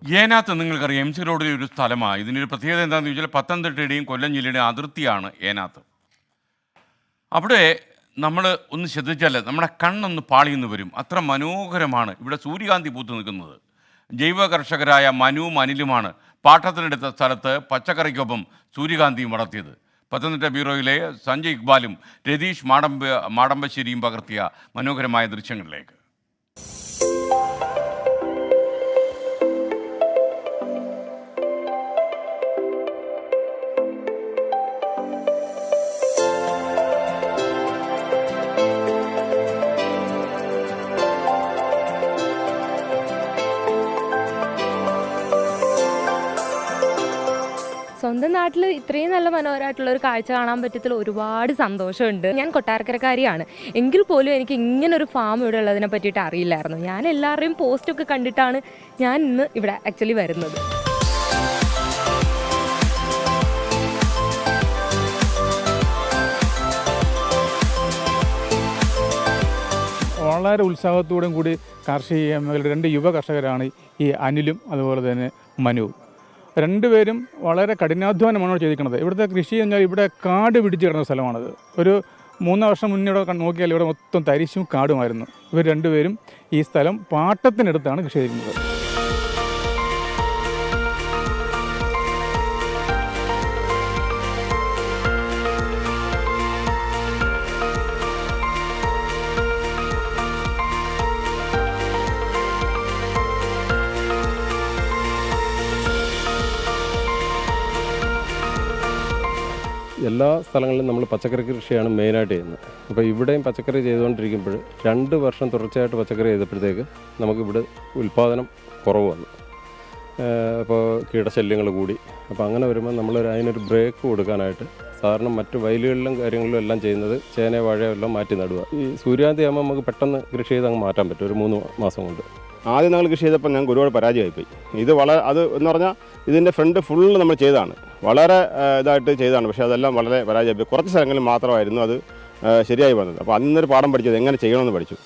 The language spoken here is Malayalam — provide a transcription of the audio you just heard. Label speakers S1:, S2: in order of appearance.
S1: ഏനാത്ത് നിങ്ങൾക്കറിയാം എം സി റോഡിലെ ഒരു സ്ഥലമാണ്. ഇതിനൊരു പ്രത്യേകത എന്താണെന്ന് ചോദിച്ചാൽ പത്തനംതിട്ടയുടെയും കൊല്ലം ജില്ലയുടെയും അതിർത്തിയാണ് ഏനാത്ത്. അവിടെ നമ്മൾ ഒന്ന് ശ്രദ്ധിച്ചാൽ നമ്മുടെ കണ്ണൊന്ന് പാളിയെന്ന് വരും. അത്ര മനോഹരമാണ് ഇവിടെ സൂര്യകാന്തി പൂത്ത് നിൽക്കുന്നത്. ജൈവ കർഷകരായ മനുവും അനിലുമാണ് പാട്ടത്തിനെടുത്ത സ്ഥലത്ത് പച്ചക്കറിക്കൊപ്പം സൂര്യകാന്തിയും വളർത്തിയത്. പത്തനംതിട്ട ബ്യൂറോയിലെ സഞ്ജയ് ഇക്ബാലും രതീഷ് മാടമ്പശ്ശേരിയും പകർത്തിയ മനോഹരമായ ദൃശ്യങ്ങളിലേക്ക്.
S2: സ്വന്തം നാട്ടിൽ ഇത്രയും നല്ല മനോഹരമായിട്ടുള്ള ഒരു കാഴ്ച കാണാൻ പറ്റത്തിൽ ഒരുപാട് സന്തോഷമുണ്ട്. ഞാൻ കൊട്ടാരക്കരക്കാരിയാണ്, എങ്കിൽ പോലും എനിക്ക് ഇങ്ങനൊരു ഫാം ഇവിടെ ഉള്ളതിനെ പറ്റിയിട്ട് അറിയില്ലായിരുന്നു. ഞാൻ എല്ലാവരുടെയും പോസ്റ്റൊക്കെ കണ്ടിട്ടാണ് ഞാൻ ഇന്ന് ഇവിടെ ആക്ച്വലി വരുന്നത്.
S3: വളരെ ഉത്സാഹത്തോടും കൂടി കാർഷിക മേഖലയുടെ 2 യുവ കർഷകരാണ് ഈ അനിലും അതുപോലെ തന്നെ മനുവും. രണ്ടുപേരും വളരെ കഠിനാധ്വാനമാണ് ചെയ്തിരിക്കുന്നത്. ഇവിടുത്തെ കൃഷി കഴിഞ്ഞാൽ ഇവിടെ കാട് പിടിച്ച് കിടന്ന സ്ഥലമാണത്. ഒരു 3 വർഷം മുന്നേ ഇവിടെ നോക്കിയാൽ ഇവിടെ മൊത്തം തരിശും കാടുമായിരുന്നു. ഇവർ രണ്ടുപേരും ഈ സ്ഥലം പാട്ടത്തിനടുത്താണ് കൃഷി ചെയ്യുന്നത്.
S4: എല്ലാ സ്ഥലങ്ങളിലും നമ്മൾ പച്ചക്കറി കൃഷിയാണ് മെയിനായിട്ട് ചെയ്യുന്നത്. അപ്പോൾ ഇവിടെയും പച്ചക്കറി ചെയ്തുകൊണ്ടിരിക്കുമ്പോൾ 2 വർഷം തുടർച്ചയായിട്ട് പച്ചക്കറി ചെയ്തപ്പോഴത്തേക്ക് നമുക്കിവിടെ ഉൽപ്പാദനം കുറവ് വന്നു. അപ്പോൾ കീടശല്യങ്ങൾ കൂടി. അപ്പോൾ അങ്ങനെ വരുമ്പോൾ നമ്മൾ അതിനൊരു ബ്രേക്ക് കൊടുക്കാനായിട്ട് സാധാരണ മറ്റ് വയലുകളിലും കാര്യങ്ങളിലും എല്ലാം ചെയ്യുന്നത് ചേന വാഴയോ എല്ലാം മാറ്റി നടുക. ഈ സൂര്യകാന്തി ആകുമ്പോൾ നമുക്ക് പെട്ടെന്ന് കൃഷി ചെയ്ത് അങ്ങ് മാറ്റാൻ പറ്റും, ഒരു 3 മാസം കൊണ്ട്.
S5: ആദ്യം ഞങ്ങൾ കൃഷി ചെയ്തപ്പോൾ ഞങ്ങൾക്ക് ഒരുപാട് പരാജയമായിപ്പോയി. ഇത് അത് എന്ന് പറഞ്ഞാൽ ഇതിൻ്റെ ഫ്രണ്ട് ഫുള്ള് നമ്മൾ ചെയ്തതാണ്, വളരെ ഇതായിട്ട് ചെയ്തതാണ്. പക്ഷേ അതെല്ലാം വളരെ പരാജയമായി. കുറച്ച് സ്ഥലങ്ങളിൽ മാത്രമായിരുന്നു അത് ശരിയായി വന്നത്. അപ്പോൾ അന്നൊരു പാഠം പഠിച്ചത് എങ്ങനെ ചെയ്യണമെന്ന് പഠിച്ചു.